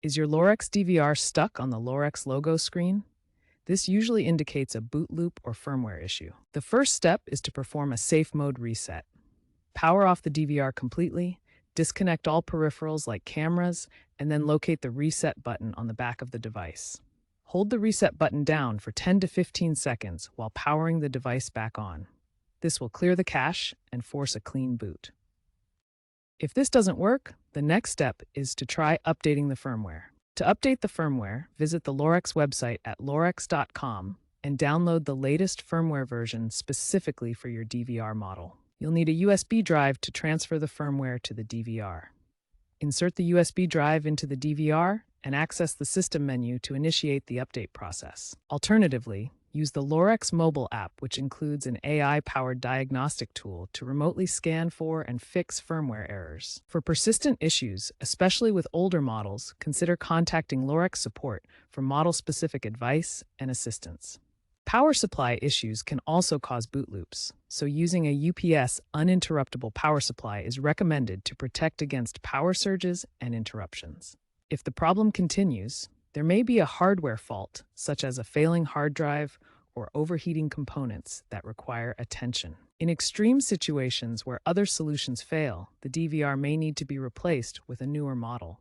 Is your Lorex DVR stuck on the Lorex logo screen? This usually indicates a boot loop or firmware issue. The first step is to perform a safe mode reset. Power off the DVR completely, disconnect all peripherals like cameras, and then locate the reset button on the back of the device. Hold the reset button down for 10 to 15 seconds while powering the device back on. This will clear the cache and force a clean boot. If this doesn't work, the next step is to try updating the firmware. To update the firmware, visit the Lorex website at lorex.com and download the latest firmware version specifically for your DVR model. You'll need a USB drive to transfer the firmware to the DVR. Insert the USB drive into the DVR and access the system menu to initiate the update process. Alternatively, use the Lorex mobile app, which includes an AI-powered diagnostic tool to remotely scan for and fix firmware errors. For persistent issues, especially with older models, consider contacting Lorex support for model-specific advice and assistance. Power supply issues can also cause boot loops, so using a UPS uninterruptible power supply is recommended to protect against power surges and interruptions. If the problem continues, there may be a hardware fault, such as a failing hard drive or overheating components that require attention. In extreme situations where other solutions fail, the DVR may need to be replaced with a newer model.